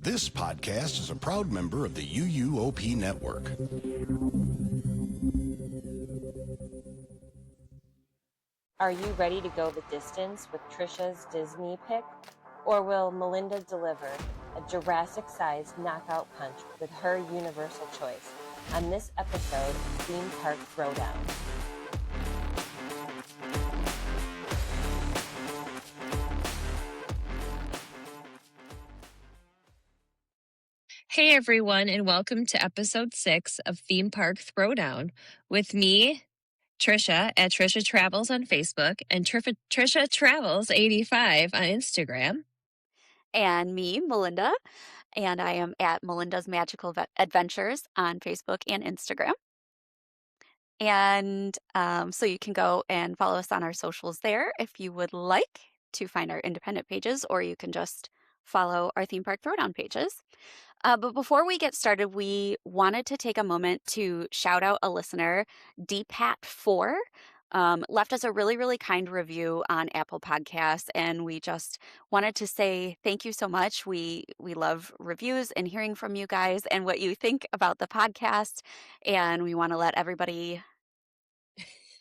This podcast is a proud member of the UUOP Network. Are you ready to go the distance with Tricia's Disney pick? Or will Melinda deliver a Jurassic-sized knockout punch with her universal choice on this episode of Theme Park Throwdown? Hey everyone, and welcome to episode 6 of Theme Park Throwdown with me, Tricia at Tricia Travels on Facebook and Tricia Travels 85 on Instagram. And me, Melinda, and I am at Melinda's Magical Adventures on Facebook and Instagram. And so you can go and follow us on our socials there if you would like to find our independent pages, or you can just follow our Theme Park Throwdown pages. But before we get started, we wanted to take a moment to shout out a listener, DPat4. Left us a really kind review on Apple Podcasts, and we just wanted to say thank you so much. We love reviews and hearing from you guys and what you think about the podcast, and we want to let everybody.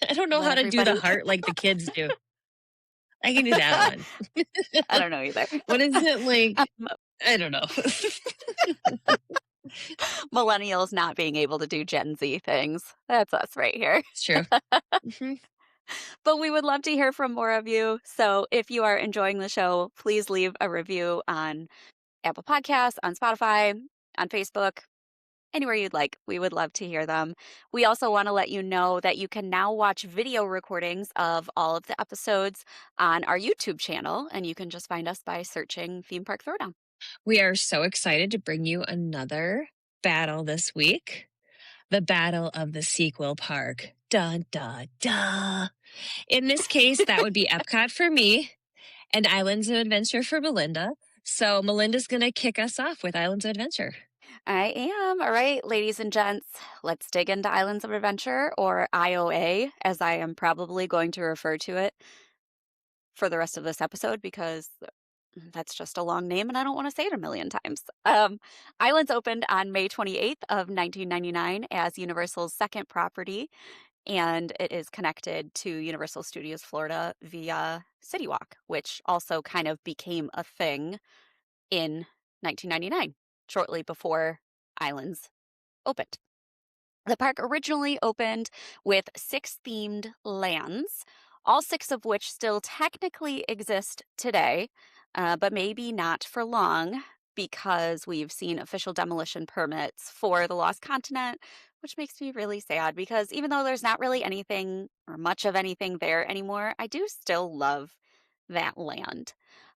I don't know how to do the heart like the kids do. I can do that one. I don't know either. What is it like? I don't know. Millennials not being able to do Gen Z things. That's us right here. It's true. But we would love to hear from more of you. So if you are enjoying the show, please leave a review on Apple Podcasts, on Spotify, on Facebook, anywhere you'd like. We would love to hear them. We also want to let you know that you can now watch video recordings of all of the episodes on our YouTube channel, and you can just find us by searching Theme Park Throwdown. We are so excited to bring you another battle this week. The Battle of the Sequel Park. Dun, dun, dun. In this case, that would be Epcot for me and Islands of Adventure for Melinda. So Melinda's going to kick us off with Islands of Adventure. I am. All right, ladies and gents, let's dig into Islands of Adventure, or IOA, as I am probably going to refer to it for the rest of this episode, because that's just a long name and I don't want to say it a million times. Islands opened on May 28th of 1999 as Universal's second property, and it is connected to Universal Studios Florida via City Walk, which also kind of became a thing in 1999, shortly before Islands opened. The park originally opened with 6 themed lands, all 6 of which still technically exist today, but maybe not for long, because we've seen official demolition permits for the Lost Continent, which makes me really sad, because even though there's not really anything or much of anything there anymore, I do still love that land.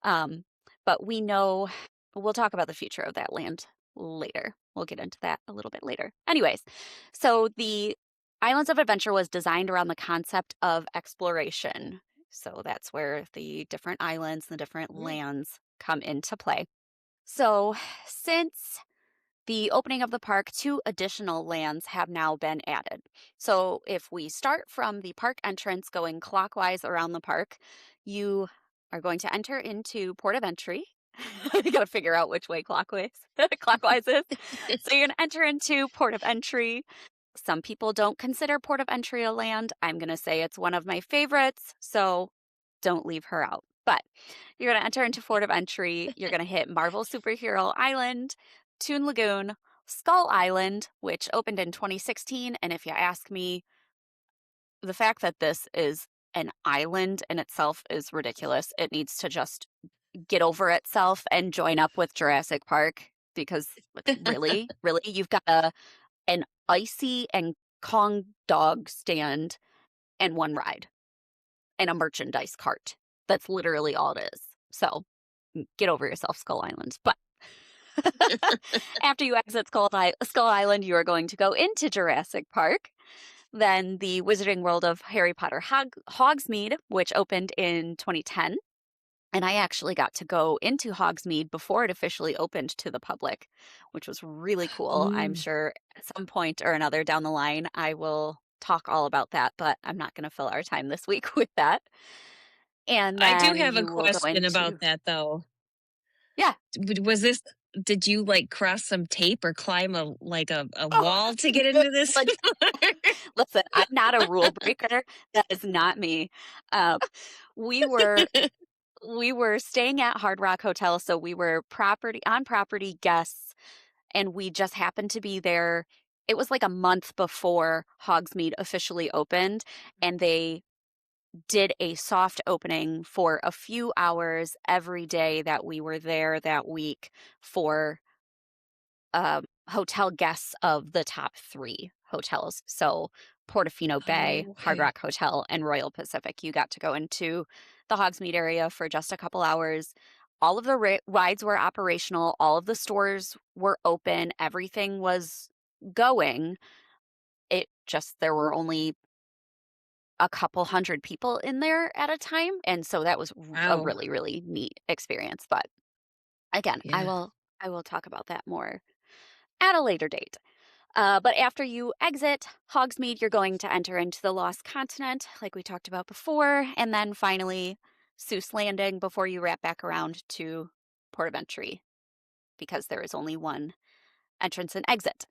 But we know, we'll talk about the future of that land later. We'll get into that a little bit later. Anyways, so the Islands of Adventure was designed around the concept of exploration. So that's where the different islands, the different lands come into play. So since the opening of the park, 2 additional lands have now been added. So if we start from the park entrance going clockwise around the park, you are going to enter into Port of Entry. You got to figure out which way clockwise is. So you're going to enter into Port of Entry. Some people don't consider Port of Entry a land. I'm going to say it's one of my favorites, so don't leave her out. But you're going to enter into Port of Entry. You're going to hit Marvel Superhero Island, Toon Lagoon, Skull Island, which opened in 2016. And if you ask me, the fact that this is an island in itself is ridiculous. It needs to just get over itself and join up with Jurassic Park, because really, you've got an icy and Kong dog stand and 1 ride and a merchandise cart. That's literally all it is. So get over yourself, Skull Island. But after you exit Skull Island, you are going to go into Jurassic Park. Then the Wizarding World of Harry Potter Hogsmeade, which opened in 2010. And I actually got to go into Hogsmeade before it officially opened to the public, which was really cool. I'm sure at some point or another down the line, I will talk all about that, but I'm not going to fill our time this week with that. And I do have a question about that, though. Yeah. Was this did you like cross some tape or climb a Oh, wall to get into this? listen, I'm not a rule breaker. That is not me. We were we were staying at Hard Rock Hotel, so we were property guests, and we just happened to be there. It was like a month before Hogsmeade officially opened, and they did a soft opening for a few hours every day that we were there that week for hotel guests of the top 3 hotels. So Portofino Bay, Oh, Hard okay. Rock Hotel, and Royal Pacific. You got to go into the Hogsmeade area for just a couple hours. All of the rides were operational. All of the stores were open. Everything was going. It just, there were only a couple hundred people in there at a time. And so that was a Wow. really, really neat experience. But again, Yeah. I will talk about that more at a later date. But after you exit Hogsmeade, you're going to enter into the Lost Continent, like we talked about before, and then finally Seuss Landing before you wrap back around to Port of Entry, because there is only one entrance and exit.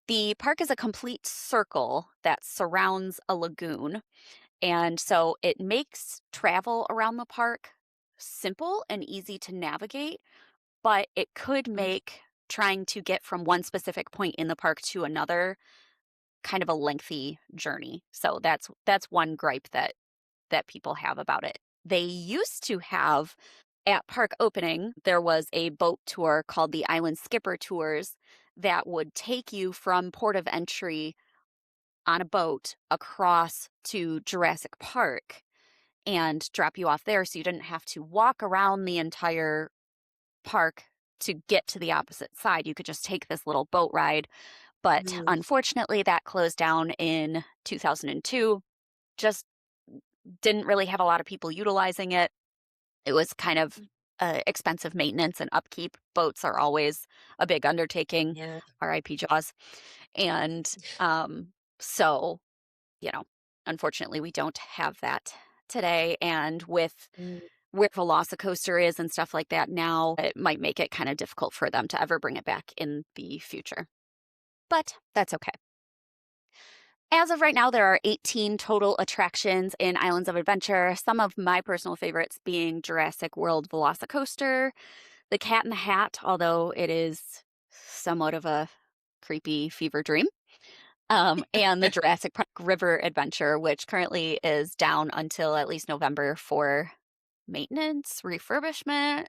The park is a complete circle that surrounds a lagoon, and so it makes travel around the park simple and easy to navigate, but it could make trying to get from one specific point in the park to another kind of a lengthy journey. So that's one gripe that people have about it. They used to have at park opening, there was a boat tour called the Island Skipper Tours that would take you from port of entry on a boat across to Jurassic Park and drop you off there so you didn't have to walk around the entire park to get to the opposite side. You could just take this little boat ride. But Mm. unfortunately, that closed down in 2002. Just didn't really have a lot of people utilizing it. It was kind of expensive maintenance and upkeep. Boats are always a big undertaking, Yeah. RIP Jaws. And so, you know, unfortunately, we don't have that today. And with Mm. where Velocicoaster is and stuff like that now, it might make it kind of difficult for them to ever bring it back in the future. But that's okay. As of right now, there are 18 total attractions in Islands of Adventure. Some of my personal favorites being Jurassic World Velocicoaster, the Cat in the Hat, although it is somewhat of a creepy fever dream, and the Jurassic Park River Adventure, which currently is down until at least November for maintenance, refurbishment,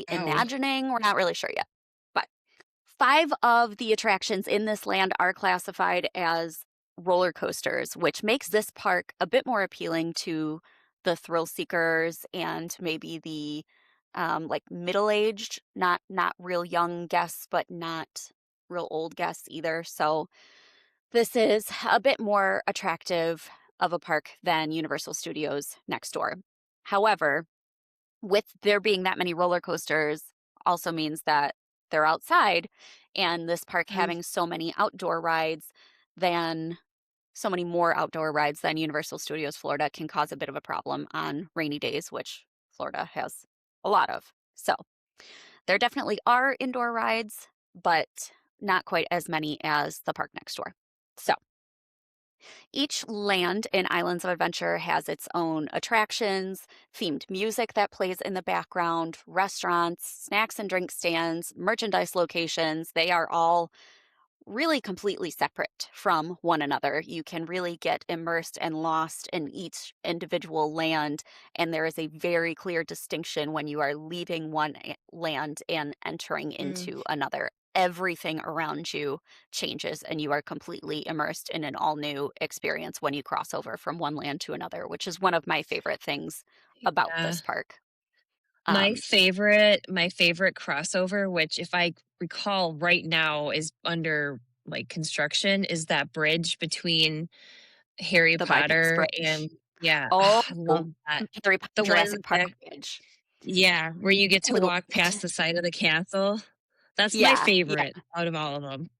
Wow. reimagining. We're not really sure yet. But 5 of the attractions in this land are classified as roller coasters, which makes this park a bit more appealing to the thrill seekers and maybe the like middle-aged, not real young guests, but not real old guests either. So this is a bit more attractive of a park than Universal Studios next door. However, with there being that many roller coasters also means that they're outside, and this park Mm. having so many more outdoor rides than Universal Studios Florida can cause a bit of a problem on rainy days, which Florida has a lot of. So there definitely are indoor rides, but not quite as many as the park next door. So each land in Islands of Adventure has its own attractions, themed music that plays in the background, restaurants, snacks and drink stands, merchandise locations. They are all really completely separate from one another. You can really get immersed and lost in each individual land, and there is a very clear distinction when you are leaving one land and entering Mm. into another. Everything around you changes, and you are completely immersed in an all new experience when you cross over from one land to another, which is one of my favorite things about Yeah. this park. My Um, favorite crossover, which if I recall right now is under like construction, is that bridge between Harry the bypass Potter and bridge. yeah, Oh, I love that. Harry Potter The one Jurassic Park that Bridge. yeah, where you get to We walk walked. past the side of the castle. That's my Yeah, yeah. favorite out of all of them.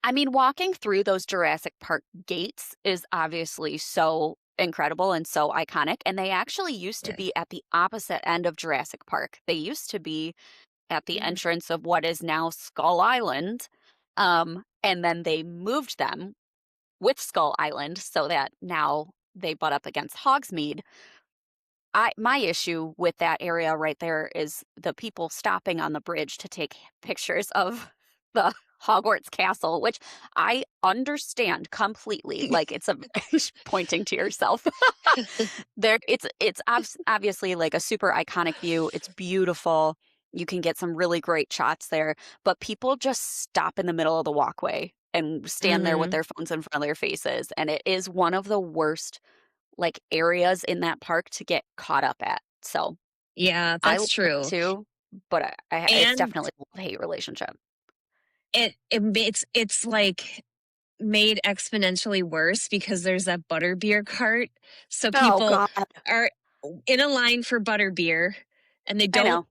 I mean, walking through those Jurassic Park gates is obviously so incredible and so iconic. And they actually used to Yeah. be at the opposite end of Jurassic Park. They used to be at the Yeah. entrance of what is now Skull Island. And then they moved them with Skull Island so that now they butt up against Hogsmeade. My issue with that area right there is the people stopping on the bridge to take pictures of the Hogwarts castle, which I understand completely. Like it's a pointing to yourself. There, obviously like a super iconic view. It's beautiful. You can get some really great shots there, but people just stop in the middle of the walkway and stand there with Hmm. their phones in front of their faces, and it is one of the worst like areas in that park to get caught up at. So Yeah, I that's love it true. too, but it's And definitely a love-hate relationship. it's like made exponentially worse because there's that butterbeer cart. So Oh people God, are in a line for butterbeer and they I don't know.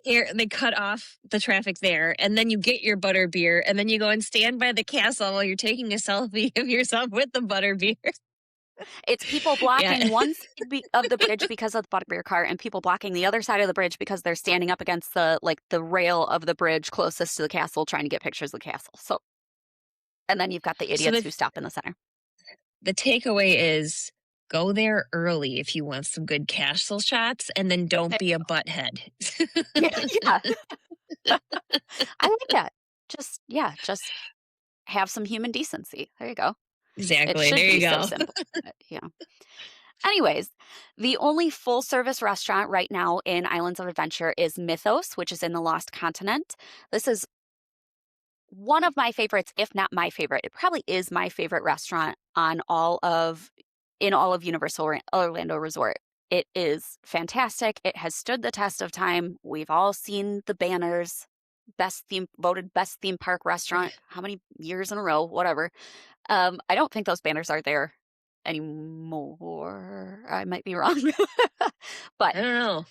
care. They cut off the traffic there. And then you get your butterbeer and then you go and stand by the castle while you're taking a selfie of yourself with the butterbeer. It's people Yeah. blocking one side of the bridge because of the butterbeer cart, and people blocking the other side of the bridge because they're standing up against the rail of the bridge closest to the castle, trying to get pictures of the castle. So, and then you've got the So idiots who stop in the center. the takeaway is go there early if you want some good castle shots and then don't be a butthead. Yeah, yeah. I like that. Just have some human decency. There you go. It Exactly. should There you be so go. simple. Yeah. Anyways, the only full service restaurant right now in Islands of Adventure is Mythos, which is in the Lost Continent. This is one of my favorites, if not my favorite. It probably is my favorite restaurant in all of Universal Orlando Resort. It is fantastic. It has stood the test of time. We've all seen the banners, voted best theme park restaurant, how many years in a row, whatever. I don't think those banners are there anymore. I might be wrong. But I don't know.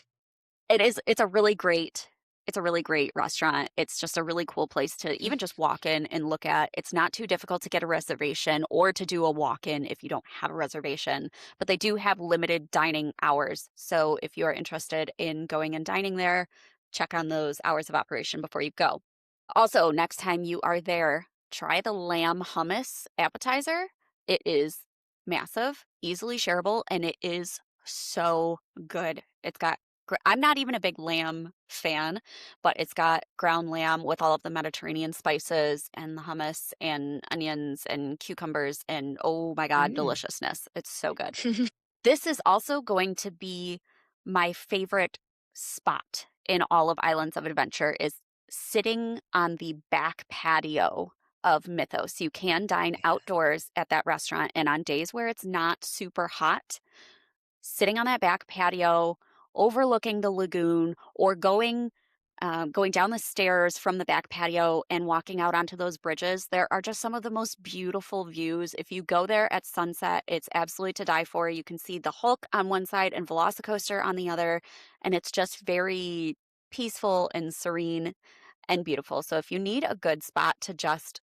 it's a really great restaurant. It's just a really cool place to even just walk in and look at. It's not too difficult to get a reservation or to do a walk-in if you don't have a reservation, but they do have limited dining hours. So if you are interested in going and dining there, check on those hours of operation before you go. Also, next time you are there, try the lamb hummus appetizer. It is massive, easily shareable, and it is so good. It's got, I'm not even a big lamb fan, but it's got ground lamb with all of the Mediterranean spices and the hummus and onions and cucumbers and oh my God, Mm. deliciousness. It's so good. This is also going to be my favorite spot in all of Islands of Adventure is sitting on the back patio of Mythos. You can dine outdoors at that restaurant, and on days where it's not super hot, sitting on that back patio, overlooking the lagoon, or going down the stairs from the back patio and walking out onto those bridges, there are just some of the most beautiful views. If you go there at sunset, it's absolutely to die for. You can see the Hulk on one side and Velocicoaster on the other, and it's just very peaceful and serene and beautiful. So if you need a good spot to just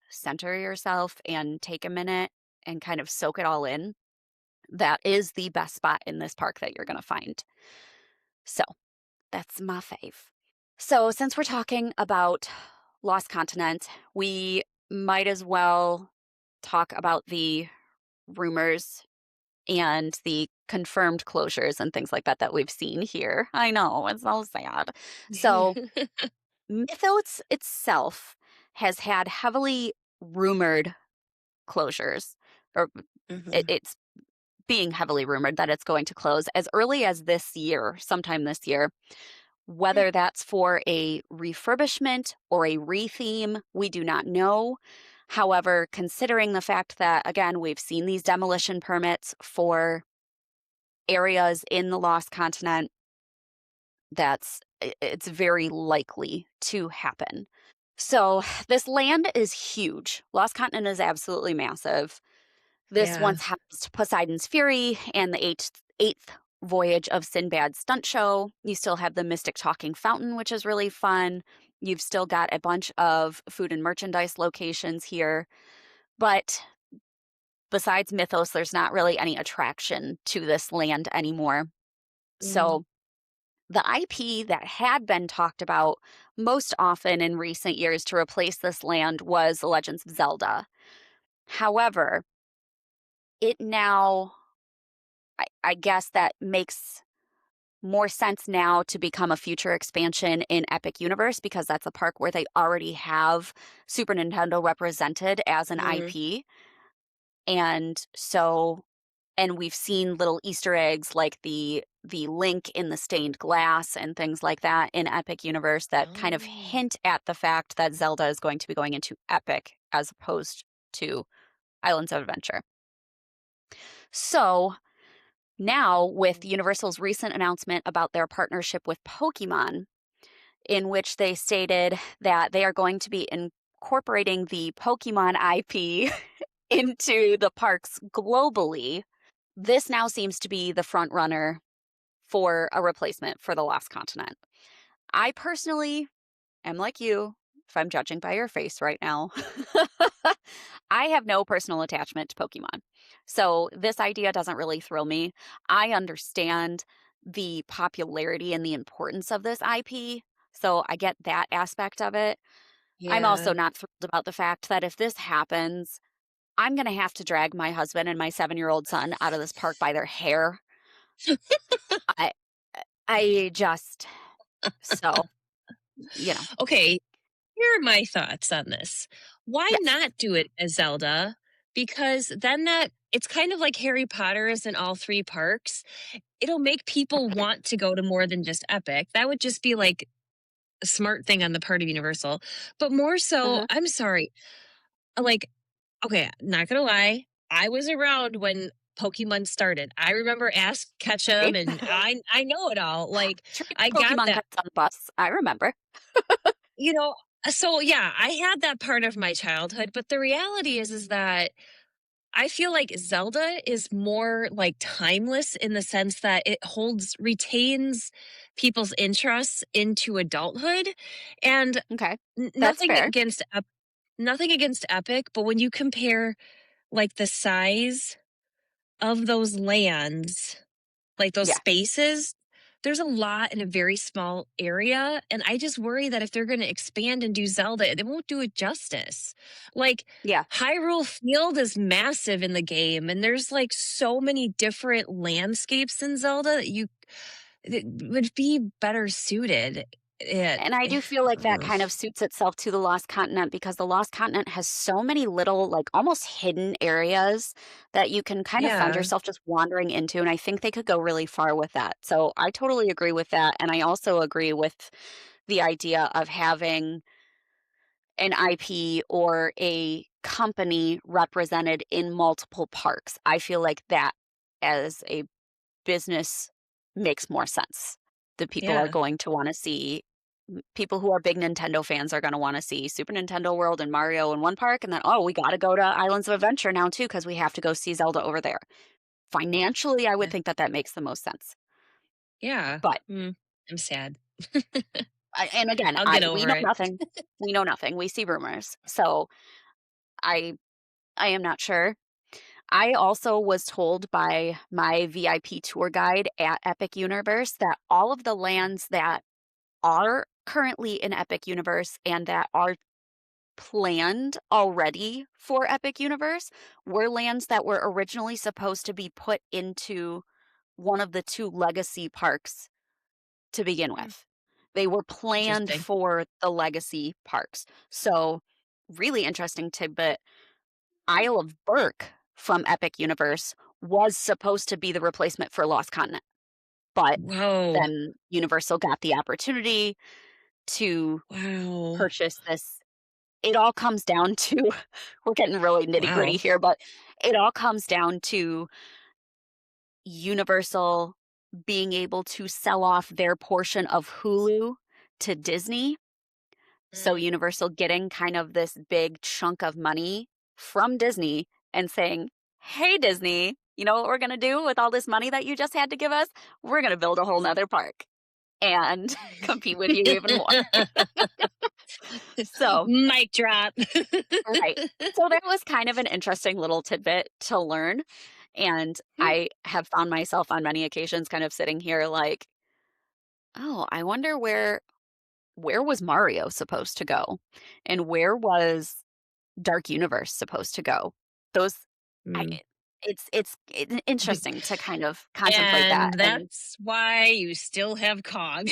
center yourself and take a minute and kind of soak it all in, that is the best spot in this park that you're going to find. So that's my fave. So since we're talking about Lost Continent, we might as well talk about the rumors and the confirmed closures and things like that that we've seen here. I know, it's so sad. So Mythos itself has had heavily rumored closures, or Mhm. it's being heavily rumored that it's going to close as early as this year, sometime this year. Whether that's for a refurbishment or a retheme, we do not know. However, considering the fact that, again, we've seen these demolition permits for areas in the Lost Continent, it's very likely to happen. So this land is huge. Lost Continent is absolutely massive. This Yeah. once housed Poseidon's Fury and the eighth voyage of Sinbad's stunt show. You still have the Mystic Talking Fountain, which is really fun. You've still got a bunch of food and merchandise locations here. But besides Mythos, there's not really any attraction to this land anymore. Mhm. So the IP that had been talked about most often in recent years to replace this land was The Legends of Zelda. However, it now, I guess that makes more sense now to become a future expansion in Epic Universe because that's a park where they already have Super Nintendo represented as an Mhm. IP. And so, and we've seen little Easter eggs like the link in the stained glass and things like that in Epic Universe that kind of Oh. hint at the fact that Zelda is going to be going into Epic as opposed to Islands of Adventure. So now, with Universal's recent announcement about their partnership with Pokemon, in which they stated that they are going to be incorporating the Pokemon IP into the parks globally, this now seems to be the front runner for a replacement for the Lost Continent. I personally am like you, if I'm judging by your face right now. I have no personal attachment to Pokemon. So this idea doesn't really thrill me. I understand the popularity and the importance of this IP. So I get that aspect of it. I'm Yeah. also not thrilled about the fact that if this happens, I'm going to have to drag my husband and my 7-year-old son out of this park by their hair. I I just so, you know. Okay, here are my thoughts on this. Why Yes. not do it as Zelda? Because then that it's kind of like Harry Potter is in all three parks. It'll make people want to go to more than just Epic. That would just be like a smart thing on the part of Universal. But more so, Uh-huh. I'm sorry. Like, okay, not gonna lie, I was around when Pokemon started. I remember Ask Ketchum, Okay. and I know it all. Like, Trade I got Pokemon that. cards on the bus. I remember. You know, so yeah, I had that part of my childhood, but the reality is that I feel like Zelda is more like timeless in the sense that it retains people's interests into adulthood, and Okay. That's nothing fair. against nothing against Epic, but when you compare like the size of those lands, like those Yeah. spaces, there's a lot in a very small area. And I just worry that if they're going to expand and do Zelda, they won't do it justice. Like Yeah. Hyrule Field is massive in the game, and there's like so many different landscapes in Zelda that it would be better suited. And I do feel like that Ugh. kind of suits itself to the Lost Continent because the Lost Continent has so many little, like almost hidden areas that you can kind of find Yeah, yourself just wandering into. And I think they could go really far with that. So I totally agree with that. And I also agree with the idea of having an IP or a company represented in multiple parks. I feel like that as a business makes more sense. The people are yeah. going to want to see people who are big Nintendo fans are going to want to see Super Nintendo World and Mario in one park and then oh, we got to go to Islands of Adventure now too cuz we have to go see Zelda over there. Financially, I would think that that makes the most sense. Yeah. But I'm sad. and again, I'll get we over know it. nothing. We know nothing. We see rumors. So, I I am not sure. I also was told by my VIP tour guide at Epic Universe that all of the lands that are currently in Epic Universe and that are planned already for Epic Universe were lands that were originally supposed to be put into one of the two legacy parks to begin Hmm, with. They were planned interesting. for the legacy parks. So, really interesting tidbit. Isle of Berk from Epic Universe was supposed to be the replacement for Lost Continent. But Whoa. then Universal got the opportunity to Wow. purchase this. It all comes down to we're getting really nitty-gritty Wow. here, but it all comes down to Universal being able to sell off their portion of Hulu to Disney. So Mm. Universal getting kind of this big chunk of money from Disney and saying, "Hey, Disney, you know what we're going to do with all this money that you just had to give us? We're going to build a whole nother park and compete with you even more." So, Mic drop. right. So that was kind of an interesting little tidbit to learn. And I have found myself on many occasions kind of sitting here like, Oh, I wonder where was Mario supposed to go? And where was Dark Universe supposed to go? Those I Mm. it's interesting to kind of contemplate And that, and that's why you still have Kong.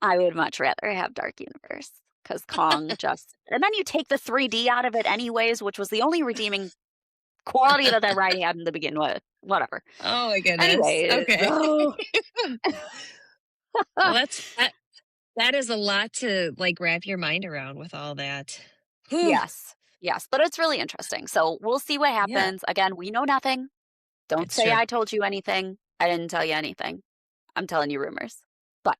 I would much rather have Dark Universe because Kong just and then you take the 3D out of it anyways, which was the only redeeming quality that that ride had in the begin with. Whatever. Oh my goodness. Anyways, Okay. oh. Well, that is a lot to like wrap your mind around with all that. Whew. Yes. Yes, but it's really interesting. So we'll see what Yeah, happens. Again, we know nothing. Don't it's say true. I told you anything. I didn't tell you anything. I'm telling you rumors. But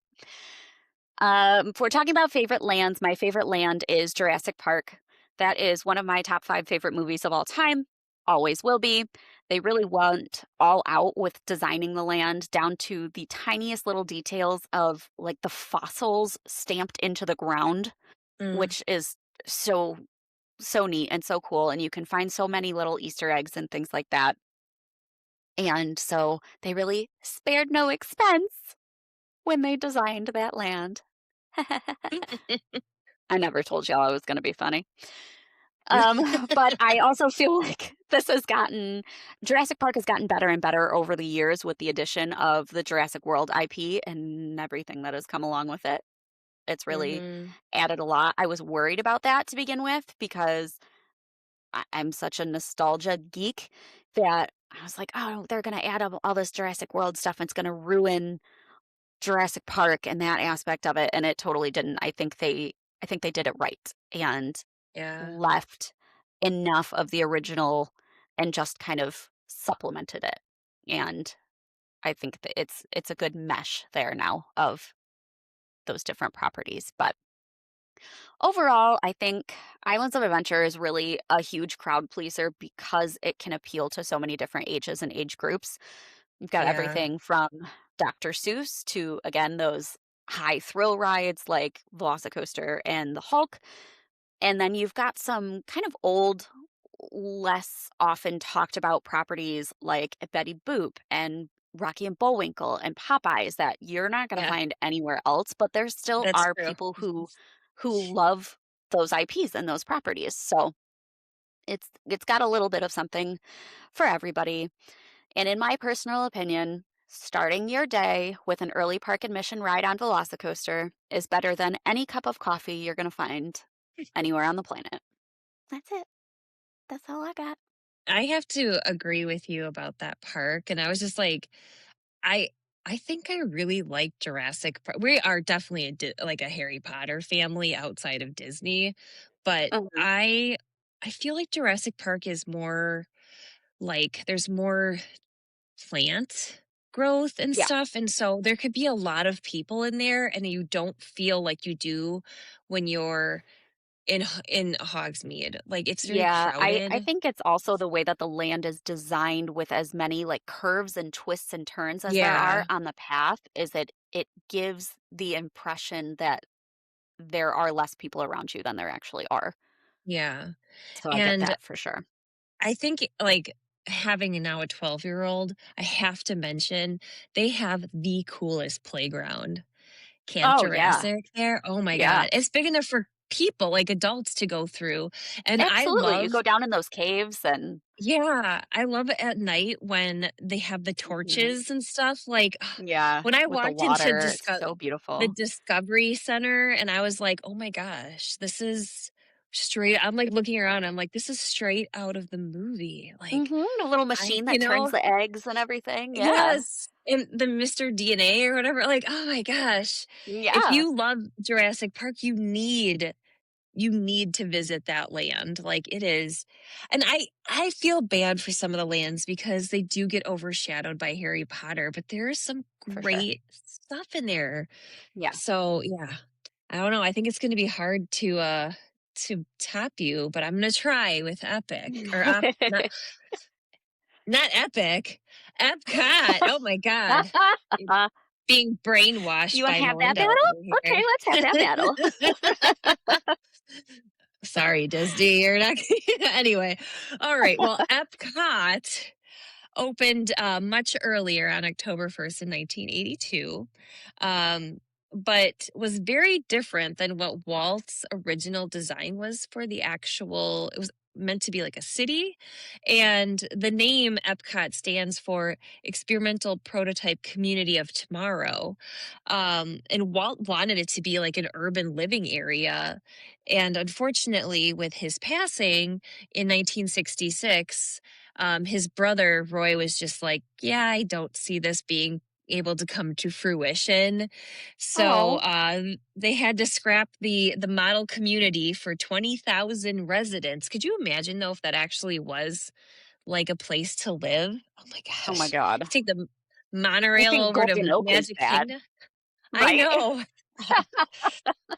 if we're talking about favorite lands, my favorite land is Jurassic Park. That is one of my top 5 favorite movies of all time. Always will be. They really went all out with designing the land down to the tiniest little details of like the fossils stamped into the ground, Mm. which is so so neat and so cool. And you can find so many little Easter eggs and things like that. And so they really spared no expense when they designed that land. I never told y'all I was going to be funny. But I also feel like this has gotten Jurassic Park has gotten better and better over the years with the addition of the Jurassic World IP and everything that has come along with it. It's really Mhm. added a lot. I was worried about that to begin with because I'm such a nostalgia geek that I was like, oh, they're going to add up all this Jurassic World stuff and it's going to ruin Jurassic Park and that aspect of it. And it totally didn't. I think they did it right and Yeah. left enough of the original and just kind of supplemented it. And I think that it's a good mesh there now of those different properties. But overall, I think Islands of Adventure is really a huge crowd pleaser because it can appeal to so many different ages and age groups. You've got Yeah. everything from Dr. Seuss to, again, those high thrill rides like Velocicoaster and the Hulk. And then you've got some kind of old, less often talked about properties like Betty Boop and Rocky and Bullwinkle and Popeyes that you're not going to Yeah. find anywhere else, but there still That's are true. people who love those IPs and those properties. So it's got a little bit of something for everybody. And in my personal opinion, starting your day with an early park admission ride on Velocicoaster is better than any cup of coffee you're going to find anywhere on the planet. That's it. That's all I got. I have to agree with you about that park, and I was just like, I I think I really like Jurassic Park. We are definitely like a Harry Potter family outside of Disney, but Mhm. I feel like Jurassic Park is more like there's more plant growth and Yeah. stuff, and so there could be a lot of people in there, and you don't feel like you do when you're in Hogsmeade. Like it's very Yeah, I crowded. think it's also the way that the land is designed with as many like curves and twists and turns as there Yeah, are on the path is that it gives the impression that there are less people around you than there actually are. yeah. So I get And that for sure. I think like having now a 12-year-old, I have to mention they have the coolest playground. Camp Oh yeah. Jurassic there. Oh my Yeah. god. It's big enough for people, like adults to go through. And I Absolutely. You love go down in those caves and yeah, I love it at night when they have the Mhm. torches and stuff. Like Yeah, when I with the walked into water, it's so the beautiful. Discovery Center and I was like, "Oh my gosh, this is straight." I'm like looking around. I'm like, "This is straight out of the movie." Like Mhm, the little machine you that turns know, the eggs and everything, yeah. yes. And the Mr. DNA or whatever. Like, oh my gosh. If Yeah, you love Jurassic Park, you need to visit that land. Like it is. And I feel bad for some of the lands because they do get overshadowed by Harry Potter, but there is some for sure. great stuff in there. Yeah. So, yeah. I don't know. I think it's going to be hard to top you, but I'm going to try with Epic or not Epic. Epcot. Oh my god. Being You brainwashed wanna by have that Melinda battle? over Okay, let's have that battle. here. Sorry, Disney. You're not. Anyway, all right. Well, Epcot. opened much earlier on October 1st in 1982, um, but was very different than what Walt's original design was for the actual. It was meant to be like a city, and the name Epcot stands for Experimental Prototype Community of Tomorrow. And Walt wanted it to be like an urban living area. And unfortunately, with his passing in 1966, his brother Roy was just like, "Yeah, I don't see this being able to come to fruition." So Oh, they had to scrap the model community for 20,000 residents. Could you imagine though if that actually was like a place to live? Oh my oh my gosh! God. You take the I monorail think over to Golden Oak is Magic that, Kingdom. I right? know.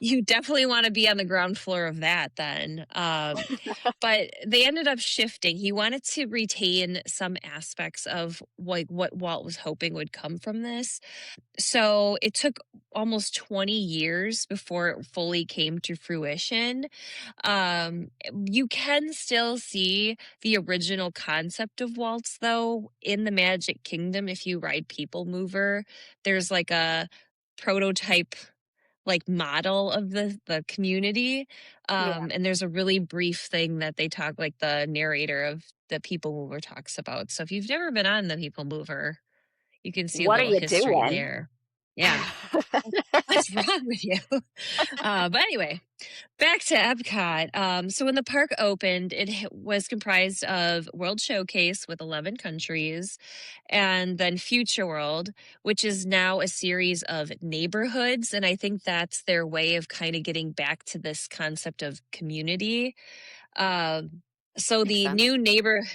You definitely want to be on the ground floor of that then. But they ended up shifting. He wanted to retain some aspects of like what Walt was hoping would come from this. So it took almost 20 years before it fully came to fruition. You can still see the original concept of Waltz though in the Magic Kingdom if you ride People Mover. There's like a prototype like model of the community. Yeah. And there's a really brief thing that they talk like the narrator of the People Mover talks about. So if you've never been on the People Mover, you can see a What are little you history doing? there. Yeah. What's wrong with you? But anyway, back to Epcot. So when the park opened, was comprised of World Showcase with 11 countries, and then Future World, which is now a series of neighborhoods. And I think that's their way of kind of getting back to this concept of community. Um, so Makes sense.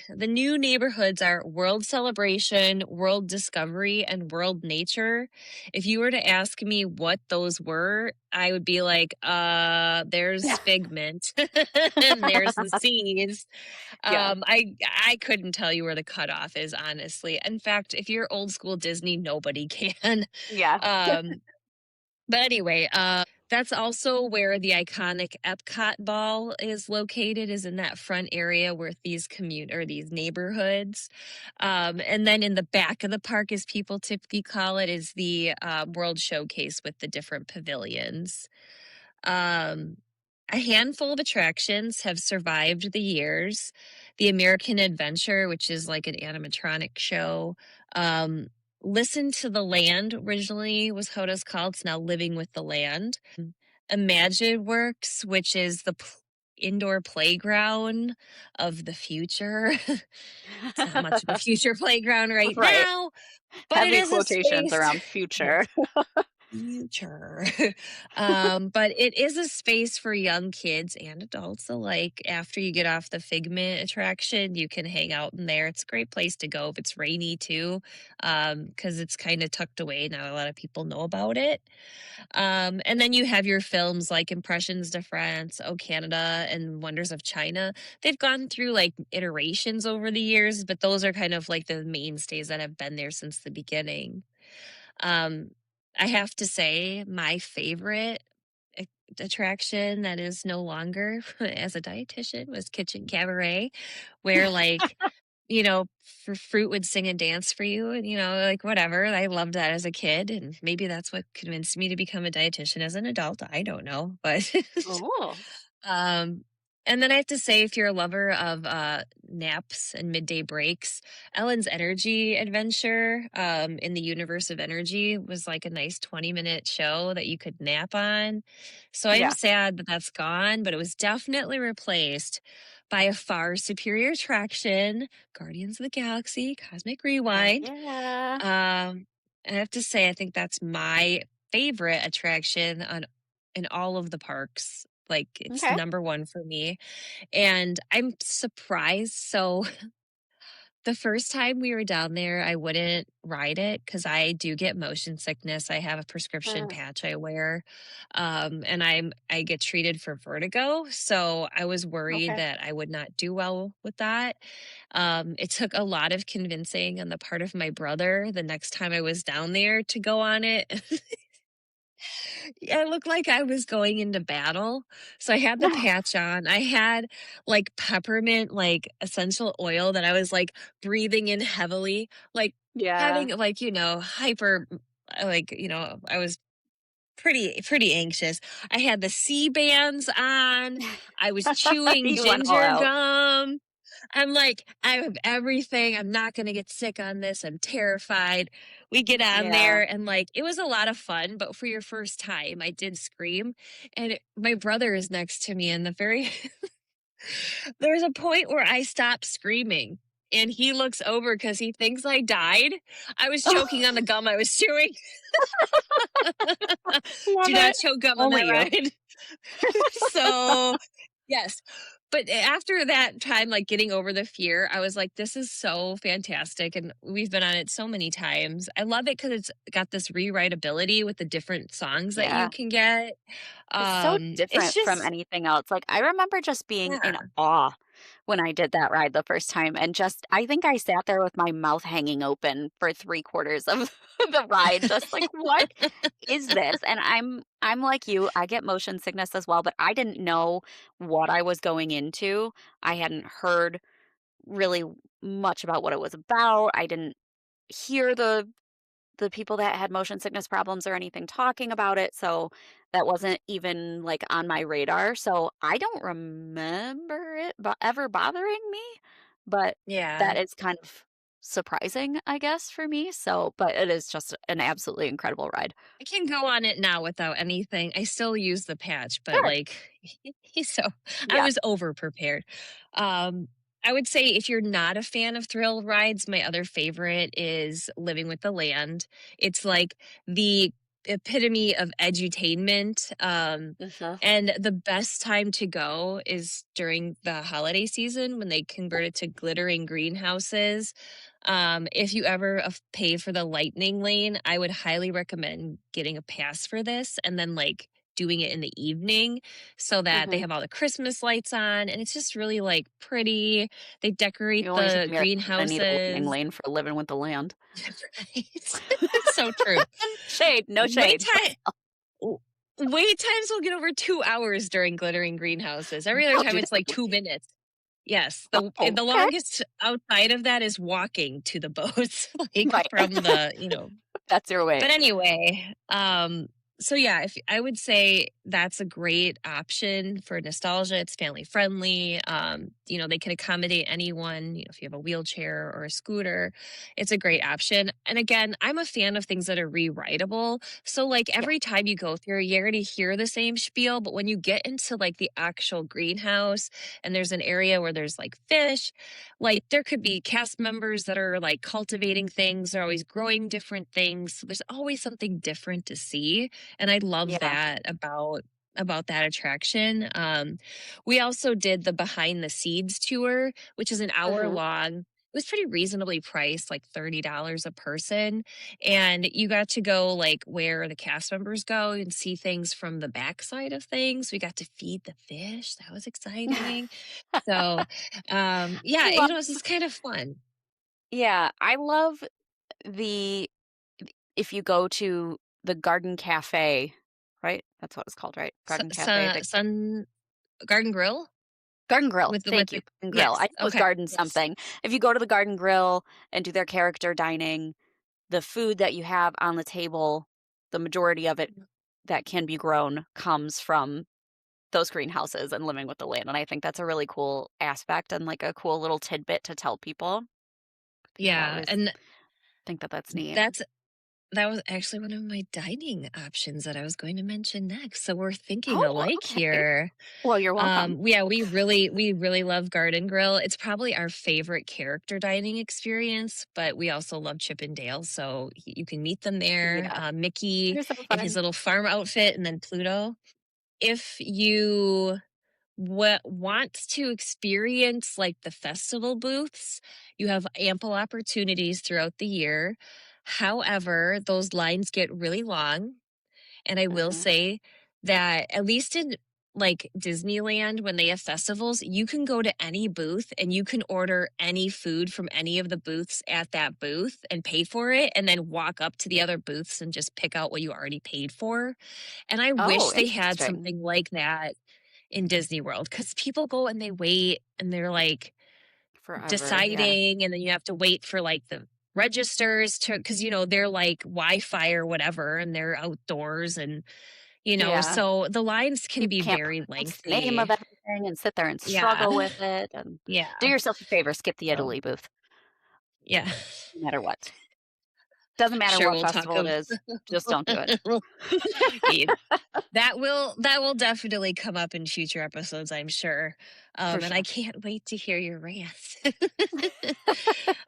the new neighborhoods are World Celebration, World Discovery, and World Nature. If you were to ask me what those were, I would be like, there's Figment and there's the seas. Yeah. I couldn't tell you where the cutoff is, honestly. In fact, if you're old school Disney, nobody can. Yeah. Um, but anyway, that's also where the iconic Epcot ball is located, is in that front area where these neighborhoods. And then in the back of the park, as people typically call it, is the World Showcase with the different pavilions. Um, a handful of attractions have survived the years. The American Adventure, which is like an animatronic show. Um, Listen to the Land originally was how it was called. It's now Living with the Land. Imagine Works, which is the indoor playground of the future. It's not much of a future playground right Right. now, but it Heavy is a quotations space. around future. Future. But it is a space for young kids and adults alike. After you get off the Figment attraction, you can hang out in there. It's a great place to go if it's rainy too, because it's kind of tucked away. Not a lot of people know about it. And then you have your films like Impressions de France, Oh Canada, and Wonders of China. They've gone through like iterations over the years, but those are kind of like the mainstays that have been there since the beginning. Um, I have to say, my favorite a- attraction that is no longer as a dietitian was Kitchen Cabaret, where like, fruit would sing and dance for you, and like whatever. I loved that as a kid, and maybe that's what convinced me to become a dietitian as an adult. I don't know, but Oh. Um, and then I have to say, if you're a lover of naps and midday breaks, Ellen's Energy Adventure in the Universe of Energy was like a nice 20-minute show that you could nap on. So I'm Yeah. sad that that's gone, but it was definitely replaced by a far superior attraction, Guardians of the Galaxy Cosmic Heck Rewind. yeah. I have to say, I think that's my favorite attraction on in all of the parks. Like it's Okay. number one for me. And I'm surprised. So the first time we were down there, I wouldn't ride it because I do get motion sickness. I have a prescription Mm, patch I wear. And I get treated for vertigo. So I was worried okay. that I would not do well with that. It took a lot of convincing on the part of my brother the next time I was down there to go on it. Yeah, it looked like I was going into battle. So I had the patch on. I had like peppermint, like essential oil that I was like breathing in heavily, like Yeah. having like, hyper, like, I was pretty anxious. I had the C bands on. I was chewing You went all ginger out. gum. I'm like, I have everything. I'm not going to get sick on this. I'm terrified. We get on Yeah. there and like it was a lot of fun, but for your first time, I did scream. And my brother is next to me and there's a point where I stopped screaming and he looks over cuz he thinks I died. I was choking on the gum I was chewing. Love Do not it. chew gum on Only that you. ride. So, yes. But after that time, like getting over the fear, I was like, this is so fantastic. And we've been on it so many times. I love it because it's got this rewrite ability with the different songs that you Yeah. can get. It's so It's different from just, anything else. Like, I remember just being in yeah. awe when I did that ride the first time, and just I think I sat there with my mouth hanging open for 3/4 of the ride, just like, "What is this?" And I'm like you, I get motion sickness as well, but I didn't know what I was going into. I hadn't heard really much about what it was about. I didn't hear the people that had motion sickness problems or anything talking about it, so that wasn't even, like, on my radar, so I don't remember it ever bothering me, but Yeah. that is kind of surprising, I guess, for me, so but it is just an absolutely incredible ride. I can go on it now without anything. I still use the patch, but Sure. like, so I Yeah. was over prepared. Um, I would say if you're not a fan of thrill rides, my other favorite is Living with the Land. It's like the epitome of edutainment. Mhm. And the best time to go is during the holiday season when they convert it to glittering greenhouses. If you ever pay for the lightning lane, I would highly recommend getting a pass for this and then like doing it in the evening so that they Mhm. have all the Christmas lights on and it's just really like pretty. They decorate You only told the me that I'm gonna need a living greenhouses. lane for living with the land. Right. It's so true. Shade, no Wait shade. time wait times will get over 2 hours during glittering greenhouses. Every other Oh, time do it's they like 2 minutes. Yes, Oh, the okay. longest outside of that is walking to the boats, like, Right. from the, That's your but way. anyway, so yeah, if I would say that's a great option for nostalgia. It's family friendly. They can accommodate anyone, if you have a wheelchair or a scooter, it's a great option. And again, I'm a fan of things that are rewritable. So like Yeah. every time you go through, you're going to hear the same spiel, but when you get into like the actual greenhouse and there's an area where there's like fish, like there could be cast members that are like cultivating things, they're always growing different things. So there's always something different to see. And I love Yeah. that about that attraction. We also did the behind the seeds tour, which is an hour Mhm. long. It was pretty reasonably priced, like $30 a person. And you got to go like where the cast members go and see things from the backside of things. We got to feed the fish. That was exciting. So, I yeah, love it's just kind of fun. Yeah, I love the if you go to the Garden Cafe, right? That's what it's called, right? Garden Cafe, the Sun Garden Grill Garden Grill. with Thank you, the Garden Grill. I yes, knew it was okay, Garden yes, something. If you go to the Garden Grill and do their character dining, the food that you have on the table, the majority of it that can be grown comes from those greenhouses and living with the land, and I think that's a really cool aspect and, like, a cool little tidbit to tell people. People yeah, always and think that that's neat. that's that was actually one of my dining options that I was going to mention next. So we're thinking Oh, alike okay. here. Well, you're welcome. Yeah, we really love Garden Grill. It's probably our favorite character dining experience, but we also love Chip and Dale, so you can meet them there. Yeah, Mickey they're so in his fun. little farm outfit, and then Pluto. If you want to experience like the festival booths, you have ample opportunities throughout the year. However, those lines get really long. And I will Mhm. say that at least in like Disneyland, when they have festivals, you can go to any booth and you can order any food from any of the booths at that booth and pay for it, and then walk up to the other booths and just pick out what you already paid for. And I Oh, wish they had interesting. something like that in Disney World, because people go and they wait and they're like Forever, yeah. deciding, and then you have to wait for like the registers to, because they're like Wi-Fi or whatever, and they're outdoors, and Yeah. so the lines can People be can't very pronounce the name of lengthy. everything and sit there and Yeah. struggle with it, and do Yeah. yourself a favor, skip the So, Italy booth, yeah. no matter what. Doesn't matter Sure, what we'll talk festival it of is, just don't do it. Yeah, that will definitely come up in future episodes, I'm sure. For And I sure. can't wait to hear your rants.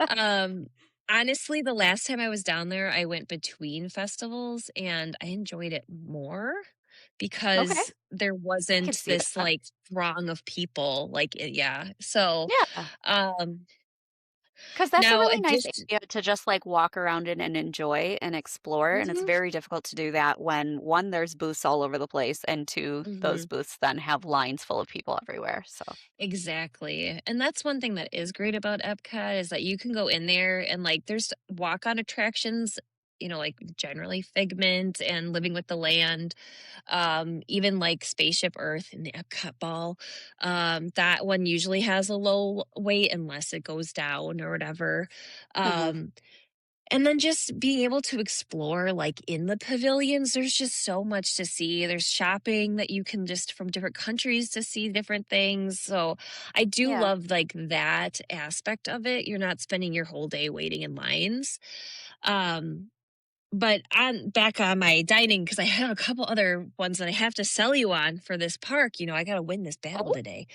um, Honestly, the last time I was down there, I went between festivals and I enjoyed it more Okay, because there I can wasn't see this that. like throng of people. Like, yeah. So, Yeah. um, 'Cause that's a now really nice addition. area to just, like, walk around in and enjoy and explore, and it's Mhm, very difficult to do that when, 1, there's booths all over the place, and 2, those mhm. booths then have lines full of people everywhere, so Exactly. And that's one thing that is great about Epcot is that you can go in there and like there's walk on attractions, like generally Figment and Living with the Land, even like Spaceship Earth and the Epcot Ball. That one usually has a low wait unless it goes down or whatever. Uh-huh. Um, and then just being able to explore like in the pavilions, there's just so much to see. There's shopping that you can just from different countries to see different things. So I do Yeah. love like that aspect of it. You're not spending your whole day waiting in lines. Um, but on back on my dining, because I have a couple other ones that I have to sell you on for this park. I got to win this battle Oh. today.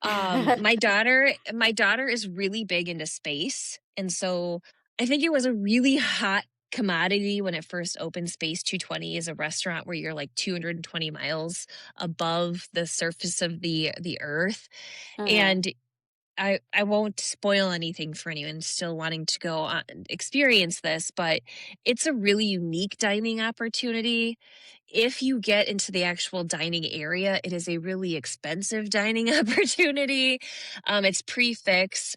My daughter is really big into space, and so I think it was a really hot commodity when it first opened. Space 220 is a restaurant where you're like 220 miles above the surface of the earth, Uh-huh. and I won't spoil anything for anyone still wanting to go on, experience this, but it's a really unique dining opportunity. If you get into the actual dining area, it is a really expensive dining opportunity. It's prefix.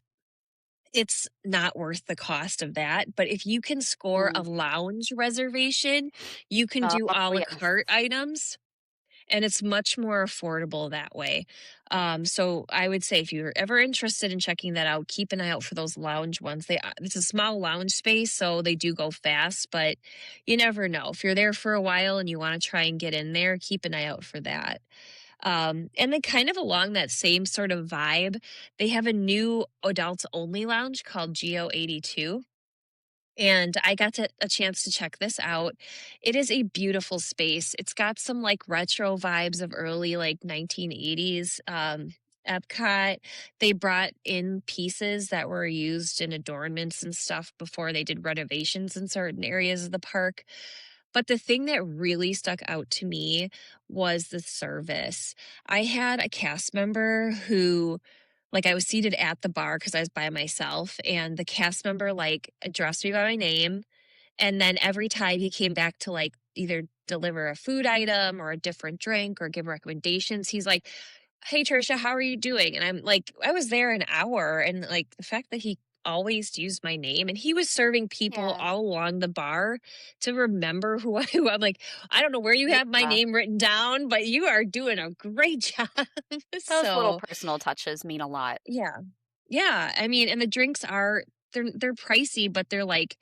It's not worth the cost of that. But if you can score a Mm. lounge reservation, you can do Oh, a la yes. carte items, and it's much more affordable that way. So I would say if you're ever interested in checking that out, keep an eye out for those lounge ones. It's a small lounge space, so they do go fast, but you never know. If you're there for a while and you want to try and get in there, keep an eye out for that. And then kind of along that same sort of vibe, they have a new adults only lounge called Geo 82, and I got a chance to check this out. It is a beautiful space. It's got some like retro vibes of early like 1980s Epcot. They brought in pieces that were used in adornments and stuff before they did renovations in certain areas of the park. But the thing that really stuck out to me was the service. I had a cast member who, like, I was seated at the bar because I was by myself, and the cast member like addressed me by my name, and then every time he came back to like either deliver a food item or a different drink or give recommendations, he's like, "Hey Tertia, how are you doing?" And I'm like, I was there an hour, and like the fact that he always used my name, and he was serving people Yeah. all along the bar to remember who I'm like, I don't know where you have my Yeah. name written down, but you are doing a great job. Those little So personal touches mean a lot. yeah. Yeah. I mean, and the drinks are they're pricey, but they're like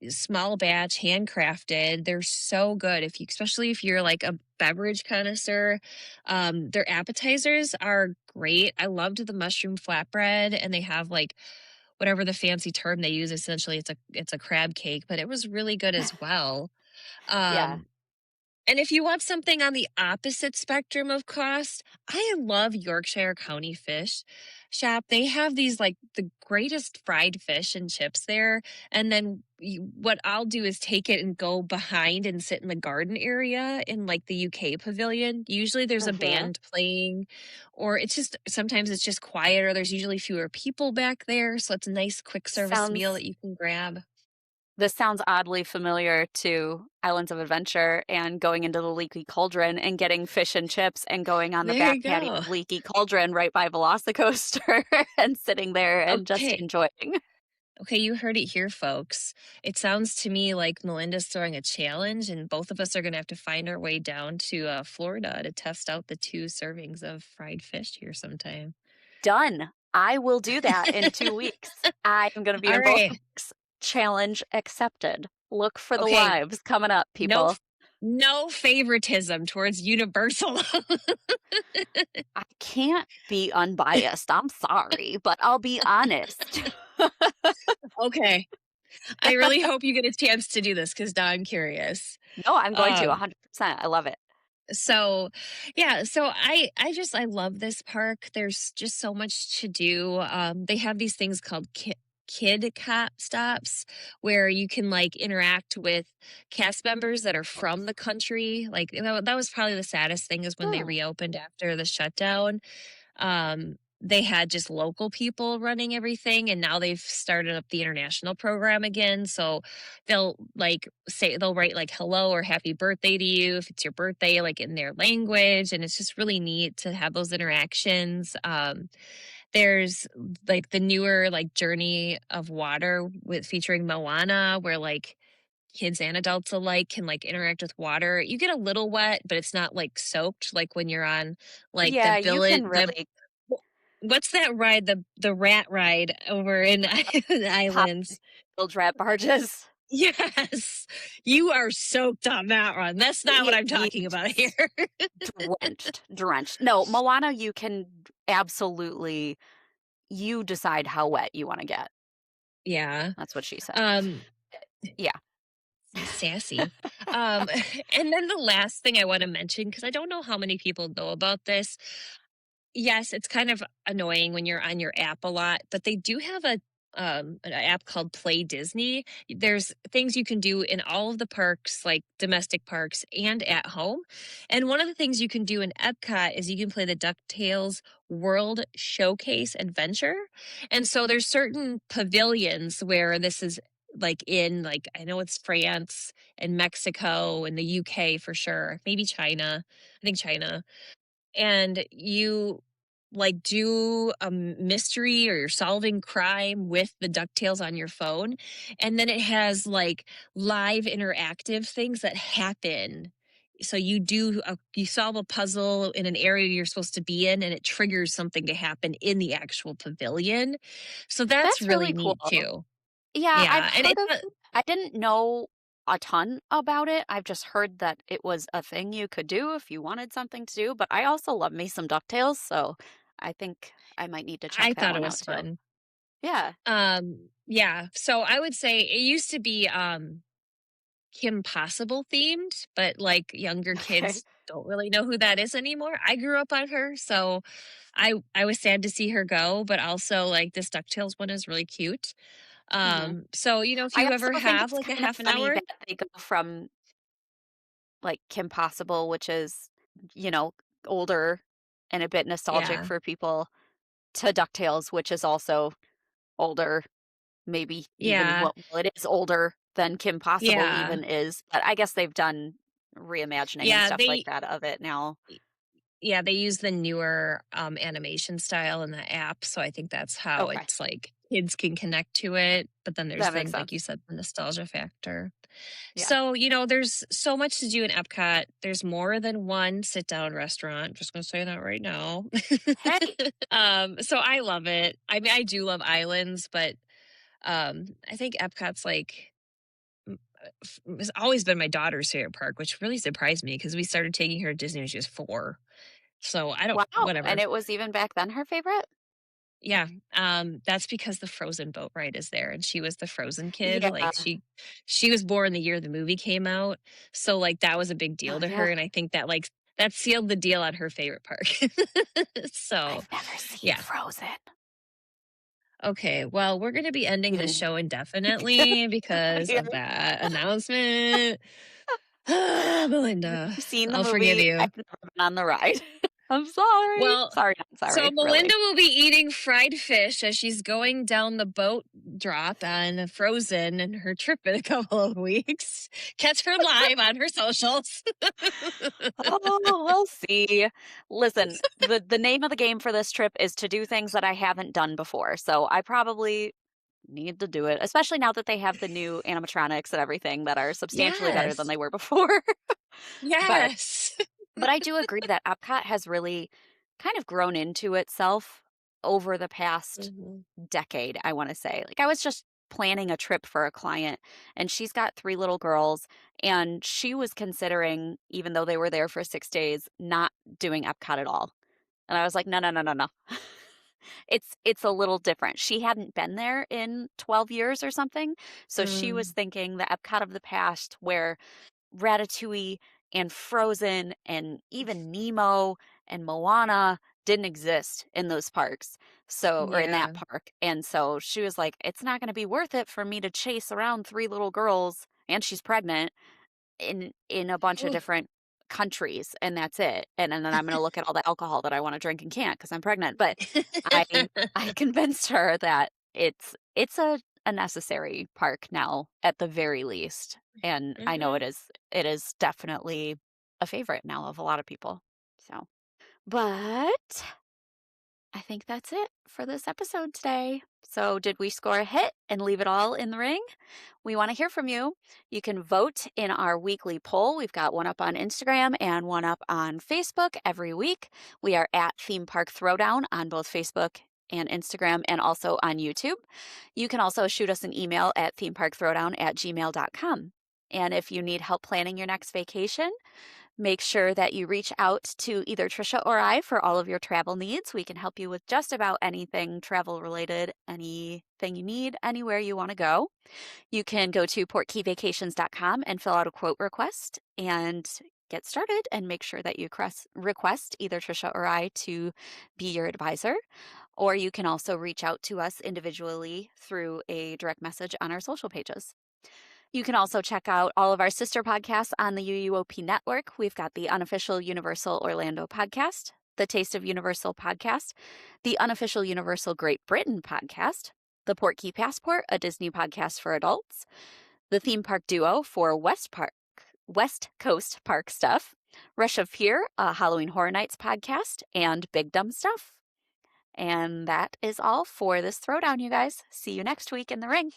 small batch, handcrafted. They're so good if you, especially if you're like a beverage connoisseur. Their appetizers are great. I loved the mushroom flatbread, and they have like whatever the fancy term they use. Essentially, it's a crab cake, but it was really good as well. Yeah. Um, and if you want something on the opposite spectrum of cost, I love Yorkshire County Fish Shop. They have these like the greatest fried fish and chips there. And then what I'll do is take it and go behind and sit in the garden area in like the UK pavilion. Usually there's a Uh-huh. band playing, or it's just sometimes it's just quieter. There's usually fewer people back there. So it's a nice quick service meal Sounds that you can grab. This sounds oddly familiar to Islands of Adventure and going into the Leaky Cauldron and getting fish and chips and going on the There back you patio go. of Leaky Cauldron right by Velocicoaster and sitting there and just Okay. enjoying. Okay, you heard it here, folks. It sounds to me like Melinda's throwing a challenge, and both of us are going to have to find our way down to Florida to test out the 2 servings of fried fish here sometime. Done. I will do that in 2 weeks. I am going to be All in both right. parks. Challenge accepted. Look for the Okay. lives coming up, No, people. no favoritism towards Universal. I can't be unbiased. I'm sorry, but I'll be honest. Okay. I really hope you get a chance to do this because now I'm curious. No, I'm going to Um, 100%. I love it. so yeah, so I love this park. There's just so much to do. They have these things called kid cop stops where you can like interact with cast members that are from the country. Like that was probably the saddest thing is when they Hmm. reopened after the shutdown. They had just local people running everything, and now they've started up the international program again. So they'll like say they'll write like hello or happy birthday to you if it's your birthday, like in their language, and it's just really neat to have those interactions. There's like the newer like Journey of Water with featuring Moana, where like kids and adults alike can like interact with water. You get a little wet, but it's not like soaked like when you're on like the Yeah, you village can the really what's that ride? The rat ride over in the pop islands. bilge rat barges. Yes. You are soaked on that one. That's not what I'm talking about here. Drenched. No, Moana, you can absolutely, you decide how wet you want to get. Yeah. That's what she said. Um Yeah. Sassy. Um and then the last thing I want to mention because I don't know how many people know about this. Yes, it's kind of annoying when you're on your app a lot, but they do have an app called Play Disney. There's things you can do in all of the parks, like domestic parks and at home. And one of the things you can do in Epcot is you can play the DuckTales World Showcase Adventure. And so there's certain pavilions where this is like in like I know it's France and Mexico and the UK for sure, maybe China. I think China and you like do a mystery or you're solving crime with the DuckTales on your phone. And then it has like live interactive things that happen. So you solve a puzzle in an area you're supposed to be in and it triggers something to happen in the actual pavilion. So that's That's really really neat cool. too. Yeah, I've Yeah. And heard of it. I didn't know a ton about it. I've just heard that it was a thing you could do if you wanted something to do, but I also love me some DuckTales, so I think I might need to I check that thought it one was out too. fun. Yeah. Yeah. So I would say it used to be Kim Possible themed, but like younger Okay. kids don't really know who that is anymore. I grew up on her, so I was sad to see her go, but also like this DuckTales one is really cute. Hmm. So if I you also ever think have it's like a kind of half an funny hour, that they go from like Kim Possible, which is, you know, older and a bit nostalgic yeah, for people, to DuckTales, which is also older, maybe even yeah, it is older than Kim Possible yeah, even is, but I guess they've done reimagining and yeah. stuff like that of it now. Yeah, they use the newer animation style in the app, so I think that's how Okay, it's like kids can connect to it. But then there's that makes the like you sense. said, the nostalgia factor. Yeah. So, there's so much to do in Epcot. There's more than one sit down restaurant. Just gonna say that right now. Hey, So I love it. I mean, I do love islands, but I think Epcot's like it's always been my daughter's favorite park, which really surprised me because we started taking her to Disney when she was 4. So I don't, wow, and whatever. it was even back then her favorite? Yeah, that's because the Frozen boat ride is there, and she was the Frozen kid. Yeah. Like she was born the year the movie came out, so like that was a big Oh, deal to her, yeah. and I think that like that sealed the deal on her favorite park. So I've never seen yeah, Frozen. okay. Well, we're gonna be ending the Even show indefinitely because yeah. of that announcement. Melinda, I've seen the I'll forgive movie. you. I've never been on the ride. I'm sorry. Well, Sorry, not so sorry, Melinda really. will be eating fried fish as she's going down the boat drop on Frozen and her trip in a couple of weeks. Catch her live on her socials. Oh, we'll see. Listen, the name of the game for this trip is to do things that I haven't done before. So I probably need to do it, especially now that they have the new animatronics and everything that are substantially better than Yes. they were before. But Yes. but I do agree that Epcot has really kind of grown into itself over the past Mhm. decade, I want to say. Like I was just planning a trip for a client and she's got 3 little girls and she was considering, even though they were there for 6 days, not doing Epcot at all. And I was like, "No, no, no, no, no." It's a little different. She hadn't been there in 12 years or something. So she was Mm, thinking the Epcot of the past where Ratatouille and Frozen and even Nemo and Moana didn't exist in those parks. So, or in that yeah. park. And so she was like, it's not going to be worth it for me to chase around 3 little girls and she's pregnant in a bunch of Ooh. different countries and that's it. And then I'm going to look at all the alcohol that I want to drink and can't because I'm pregnant. But I I convinced her that it's a necessary park now at the very least. And I know Mhm. it is definitely a favorite now of a lot of people. So, but I think that's it for this episode today. So, did we score a hit and leave it all in the ring? We want to hear from you. You can vote in our weekly poll. We've got one up on Instagram and one up on Facebook every week. We are at Theme Park Throwdown on both Facebook and Instagram and also on YouTube. You can also shoot us an email at themeparkthrowdown@gmail.com. And if you need help planning your next vacation, make sure that you reach out to either Tricia or I for all of your travel needs. We can help you with just about anything travel related, anything you need, anywhere you want to go. You can go to portkeyvacations.com and fill out a quote request and get started and make sure that you request either Tricia or I to be your advisor. Or you can also reach out to us individually through a direct message on our social pages. You can also check out all of our sister podcasts on the UUOP network. We've got the unofficial Universal Orlando podcast, the Taste of Universal podcast, the unofficial Universal Great Britain podcast, the Portkey Passport, a Disney podcast for adults, the Theme Park Duo for West Coast Park stuff, Rush of Fear, a Halloween Horror Nights podcast, and Big Dumb Stuff. And that is all for this throwdown, you guys. See you next week in the ring.